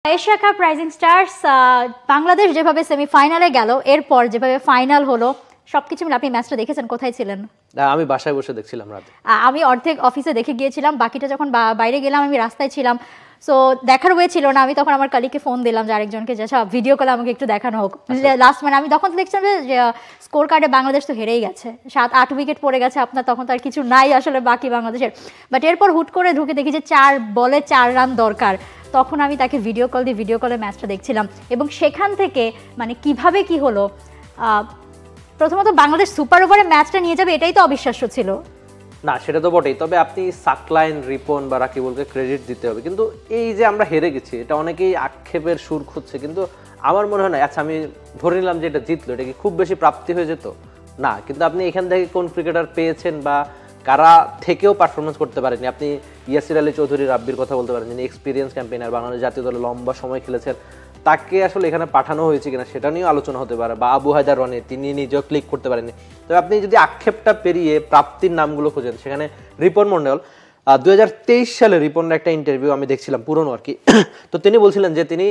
Asia cup rising stars Bangladesh যেভাবে সেমিফাইনালে গেল, এরপর যেভাবে ফাইনাল হলো, সবকিছু মিলে আপনি ম্যাচটা দেখেছেন? কোথায় ছিলেন? আমি বাসায় বসে দেখছিলাম রাতে। আমি অর্ধেক অফিসে দেখে গিয়েছিলাম, বাকিটা যখন বাইরে গেলাম আমি রাস্তায় ছিলাম, সো দেখার ওয়ে ছিল না। আমি তখন আমার কালিকে ফোন দিলাম যে আরেকজনকে, যে আচ্ছা ভিডিও কলে আমাকে একটু দেখানো হোক। লাস্ট মানে আমি তখন দেখছিলাম যে স্কোর কার্ডে বাংলাদেশ তো হেরেই গেছে, 7-8 উইকেট পড়ে গেছে আপনার, তখন তো আর কিছু নাই আসলে বাকি বাংলাদেশের। বাট এরপর হুট করে ঢুকে দেখি যে 4 বলে 4 রান দরকার। তখন আমি তাকে ভিডিও কলে ম্যাচটা দেখছিলাম, এবং সেখান থেকে মানে কিভাবে কি হলো, প্রথমত বাংলাদেশ সুপার ওভারে ম্যাচটা নিয়ে যাবে এটাই তো অবিশ্বাস্য ছিল না, সেটা তো বটেই। তবে আপনি সাকলাইন, রিপন বা রাকিবুলকে ক্রেডিট দিতে হবে। কিন্তু এই যে আমরা হেরে গেছি, এটা অনেকেই আক্ষেপের সুর খুঁজছে, কিন্তু আমার মনে হয় না। আচ্ছা, আমি ধরে নিলাম যে এটা জিতলো, এটা কি খুব বেশি প্রাপ্তি হয়ে যেত? না। কিন্তু আপনি এখান থেকে কোন ক্রিকেটার পেয়েছেন বা কারা থেকেও পারফরমেন্স করতে পারেনি? আপনি ইয়াসির আলী চৌধুরী রাব্বির কথা বলতে পারেন, যিনি এক্সপিরিয়েন্স ক্যাম্পেইনার, বাংলাদেশ জাতীয় দলে লম্বা সময় খেলেছেন। তাকে আসলে এখানে পাঠানো হয়েছে কিনা সেটা নিয়েও আলোচনা হতে পারে। বা আবু হায়দার রনি, তিনি নিজেও ক্লিক করতে পারেননি। তবে আপনি যদি আক্ষেপটা পেরিয়ে প্রাপ্তির নামগুলো খোঁজেন, সেখানে রিপন মন্ডল, 2023 সালে রিপনের একটা ইন্টারভিউ আমি দেখছিলাম, পুরনো আর কি। তো তিনি বলছিলেন যে তিনি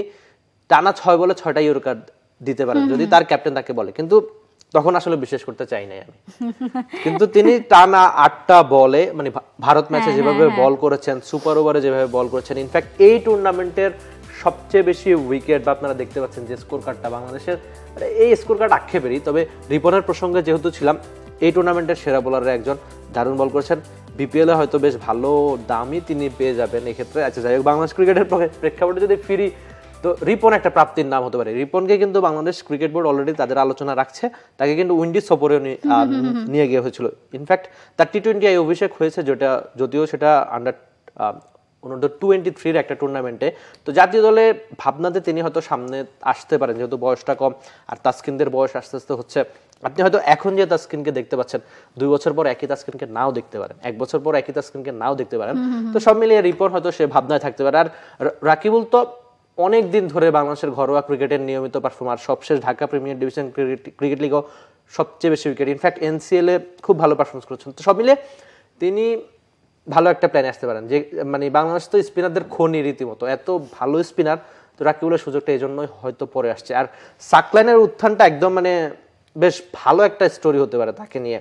টানা 6 বলে 6টা ইয়েলো কার্ড দিতে পারেন যদি তার ক্যাপ্টেন তাকে বলে। কিন্তু তখন আসলে বিশ্বাস করতে চাই নাই আমি। কিন্তু তিনি টানা 8টা বলে, মানে ভারত ম্যাচে যেভাবে বল করেছেন, সুপার ওভারে যেভাবে বল করেছেন, ইনফ্যাক্ট এই টুর্নামেন্টের সবচেয়ে বেশি উইকেট বা আপনারা দেখতে পাচ্ছেন যে স্কোর কার্ডটা বাংলাদেশের, এই স্কোর কার্ড আক্ষেপেরই। তবে রিপনের প্রসঙ্গে যেহেতু ছিলাম, এই টুর্নামেন্টের সেরা বোলারের একজন, দারুণ বল করেছেন। বিপিএলে হয়তো বেশ ভালো দামই তিনি পেয়ে যাবেন এক্ষেত্রে। আচ্ছা, যাই হোক, বাংলাদেশ ক্রিকেটের প্রেক্ষাপটে যদি ফিরি, তো রিপন একটা প্রাপ্তির নাম হতে পারে। রিপনকে কিন্তু বাংলাদেশ ক্রিকেট বোর্ড অলরেডি তাদের আলোচনা রাখছে। তাকে কিন্তু উইন্ডিজ সফরে নিয়ে গিয়ে হয়েছিল। ইনফ্যাক্ট তার টি-20 অভিষেক হয়েছে, যেটা যদিও সেটা আন্ডার 23 একটা টুর্নামেন্টে। তো জাতীয় দলে ভাবনাতে তিনি হয়তো সামনে আসতে পারেন, যেহেতু বয়সটা কম, আর তাসকিনদের বয়স আস্তে আস্তে হচ্ছে। আপনি হয়তো এখন যে তাসকিনকে দেখতে পাচ্ছেন, 2 বছর পর একই তাসকিনকে নাও দেখতে পারেন, 1 বছর পর একই তাসকিনকে নাও দেখতে পারেন। তো সব মিলিয়ে রিপন হয়তো সে ভাবনায় থাকতে পারে। আর রাকিবুল তো অনেক দিন ধরে বাংলাদেশের ঘরোয়া ক্রিকেটের নিয়মিত পারফর্মার, সবশেষ ঢাকা প্রিমিয়ার ডিভিশন ক্রিকেট লিগও সবচেয়ে বেশি উইকেট, ইনফ্যাক্ট এনসিএল এ খুব ভালো পারফরমেন্স করেছেন। তো সব মিলে তিনি ভালো একটা প্ল্যানে আসতে পারেন। যে মানে বাংলাদেশ তো স্পিনারদের খনি রীতিমতো, এত ভালো স্পিনার। তো রাকিবুলের সুযোগটা এই জন্যই হয়তো পরে আসছে। আর সাকলাইনের উত্থানটা একদম মানে বেশ ভালো একটা স্টোরি হতে পারে তাকে নিয়ে।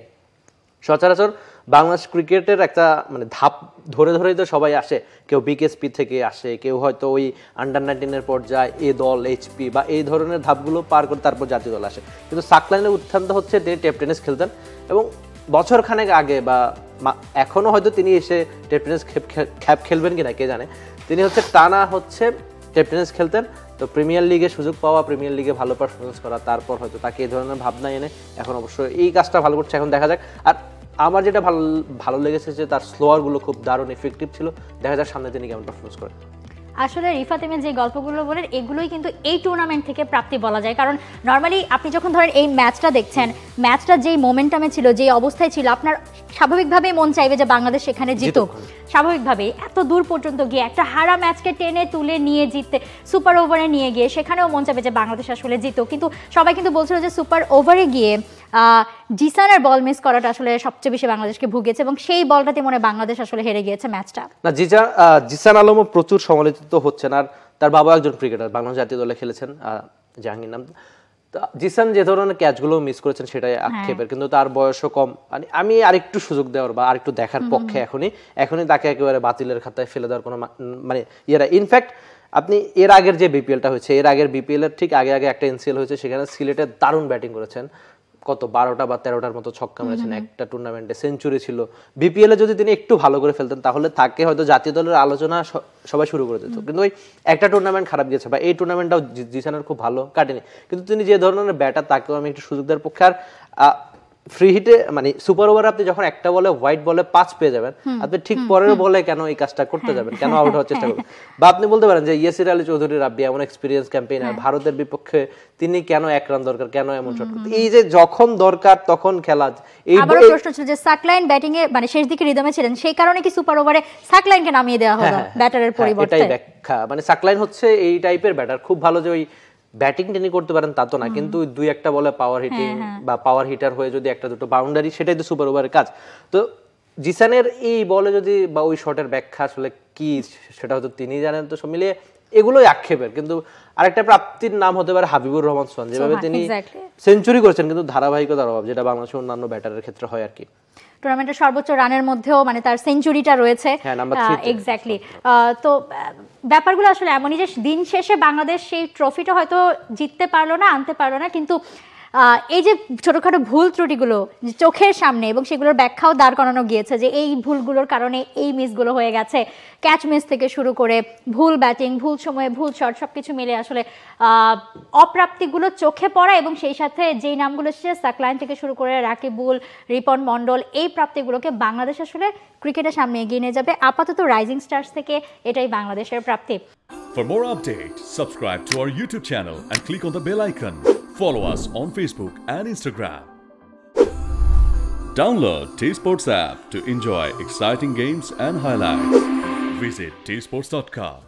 সচরাচর বাংলাদেশ ক্রিকেটের একটা মানে ধাপ ধরে ধরেই তো সবাই আসে। কেউ বিকেএসপি থেকে আসে, কেউ হয়তো ওই আন্ডার-19 পর্যায়ে এ দল, এইচপি বা এই ধরনের ধাপগুলো পার করে তারপর জাতীয় দল আসে। কিন্তু সাকলাইনের উত্থানটা হচ্ছে তিনি টেপ টেনিস খেলতেন, এবং বছর খানেক আগে বা এখনো হয়তো তিনি এসে টেপ টেনিস খ্যাপ খেলবেন কিনা কে জানে, তিনি হচ্ছে টানা হচ্ছে টেপ টেনিস খেলতেন। তো প্রিমিয়ার লিগে সুযোগ পাওয়া, প্রিমিয়ার লিগে ভালো পারফরমেন্স করা, তারপর হয়তো তাকে এই ধরনের ভাবনা এনে এখন অবশ্যই এই কাজটা ভালো করছে। এখন দেখা যাক। আর আমার যেটা ভালো লেগেছে যে তার স্লোয়ারগুলো খুব দারুণ এফেক্টিভ ছিল। দেখা যাক সামনে তিনি কেমন পারফরমেন্স করেন। আসলে রিফাত এমের যে গল্পগুলো বলেন, এগুলোই কিন্তু এই টুর্নামেন্ট থেকে প্রাপ্তি বলা যায়। কারণ নর্মালি আপনি যখন ধরেন এই ম্যাচটা দেখছেন, ম্যাচটা যেই মোমেন্টামে ছিল, যেই অবস্থায় ছিল, আপনার স্বাভাবিকভাবেই মন চাইবে যে বাংলাদেশ সেখানে জিতুক। স্বাভাবিকভাবেই এত দূর পর্যন্ত গিয়ে একটা হারা ম্যাচকে টেনে তুলে নিয়ে জিততে, সুপার ওভারে নিয়ে গিয়ে সেখানেও মন চাইবে যে বাংলাদেশ আসলে জিতুক। কিন্তু সবাই কিন্তু বলছিল যে সুপার ওভারে গিয়ে জিসানের বল মিস করাটা আসলে সবচেয়ে বেশি বাংলাদেশকে ভুগিয়েছে, এবং সেই বলটাতে মনে বাংলাদেশ আসলে হেরে গিয়েছে ম্যাচটা। না, জিসান আলমও প্রচুর সমালোচিত হচ্ছেন। আর তার বাবা একজন ক্রিকেটার, বাংলাদেশ জাতীয় দলে খেলেছেন, জাহাঙ্গীর নাম। জিসান যে ধরনের ক্যাচগুলো মিস করেছেন সেটাই আক্ষেপের, কিন্তু তার বয়সও কম। আমি আরেকটু সুযোগ দেওয়ার বা আরেকটু দেখার পক্ষে এখনই তাকে একেবারে বাতিলের খাতায় ফেলে দেওয়ার কোনো মানে ইয়েরা। ইনফ্যাক্ট আপনি এর আগের যে বিপিএলটা হয়েছে, এর আগের বিপিএল এর ঠিক আগে একটা এনসিএল হয়েছে, সেখানে সিলেটে দারুণ ব্যাটিং করেছেন। কত 12টা বা 13টার মতো ছক্কা মেরেছেন, একটা টুর্নামেন্টে সেঞ্চুরি ছিল। বিপিএল এ যদি তিনি একটু ভালো করে ফেলতেন, তাহলে তাকে হয়তো জাতীয় দলের আলোচনা সবাই শুরু করে দিত। কিন্তু ওই একটা টুর্নামেন্ট খারাপ গেছে, বা এই টুর্নামেন্টটাও জিসানের খুব ভালো কাটেনি। কিন্তু তিনি যে ধরনের ব্যাটার, তাকেও আমি একটু সুযোগ দেওয়ার পক্ষে। আর ফ্রি হিটে মানে সুপার ওভারে আপনি যখন একটা বলে হোয়াইট বলে 5 পেয়ে যাবেন, আপনি ঠিক পরের বলে কেন এই কাজটা করতে যাবেন, কেন আউট হওয়ার চেষ্টা করবেন? বা আপনি বলতে পারেন যে ইয়াসির আলী চৌধুরী রাব্বি এমন এক্সপিরিয়েন্স ক্যাম্পেইনার, ভারতের বিপক্ষে তিনি কেন 1 রান দরকার, কেন এমন শট করতে? এই যে যখন দরকার তখন খেলা। এই আবার প্রশ্ন ছিল যে সাকলাইন ব্যাটিং এ মানে শেষ দিকে রিদমে ছিলেন, সেই কারণে কি সুপার ওভারে সাকলাইনকে নামিয়ে দেওয়া হলো ব্যাটারের পরিবর্তে? এটাই ব্যাখ্যা। মানে সাকলাইন হচ্ছে এই টাইপের ব্যাটার, খুব ভালো যে ওই ব্যাটিং তিনি করতে পারেন তা তো না, কিন্তু 2-1টা বলে পাওয়ার হিটিং বা পাওয়ার হিটার হয়ে যদি একটা দুটো বাউন্ডারি, সেটাই তো সুপার ওভারের কাজ। তো জিসানের এই বলে যদি বা ওই শটের ব্যাখ্যা আসলে কি, সেটা হয়তো তিনি জানেন। তো সব মিলিয়ে এগুলোই আক্ষেপের। কিন্তু আরেকটা প্রাপ্তির নাম হতে পারে হাবিবুর রহমান সোহান, যেভাবে তিনি exactly. সেঞ্চুরি করেছেন কিন্তু ধারাবাহিকতার অভাব, যেটা বাংলাদেশের অন্যান্য ব্যাটারের ক্ষেত্রে হয় আর কি। টুর্নামেন্টের সর্বোচ্চ রানের মধ্যেও মানে তার সেঞ্চুরিটা রয়েছে। হ্যাঁ, নাম্বার 3 তে। এক্স্যাক্টলি। তো ব্যাপারগুলো আসলে এমনই যে দিন শেষে বাংলাদেশ সেই ট্রফিটা হয়তো জিততে পারলো না, আনতে পারলো না, কিন্তু এই যে ছোটখাটো ভুল ত্রুটিগুলো চোখের সামনে এবং সেগুলোর ব্যাখ্যাও দাঁড় করানো গিয়েছে যে এই ভুলগুলোর কারণে এই মিসগুলো হয়ে গেছে, ক্যাচ মিস থেকে শুরু করে ভুল ব্যাটিং, ভুল সময়ে ভুল শট, সবকিছু মিলে আসলে অপ্রাপ্তিগুলো চোখে পড়া এবং সেই সাথে যেই নামগুলো এসেছে সাকলাইন থেকে শুরু করে রাকিবুল, রিপন মন্ডল, এই প্রাপ্তিগুলোকে বাংলাদেশ আসলে ক্রিকেটের সামনে এগিয়ে নিয়ে যাবে। আপাতত রাইজিং স্টার্স থেকে এটাই বাংলাদেশের প্রাপ্তি। For more updates, subscribe to our YouTube channel and click on the bell icon. Follow us on Facebook and Instagram. Download T-Sports app to enjoy exciting games and highlights. Visit tsports.com.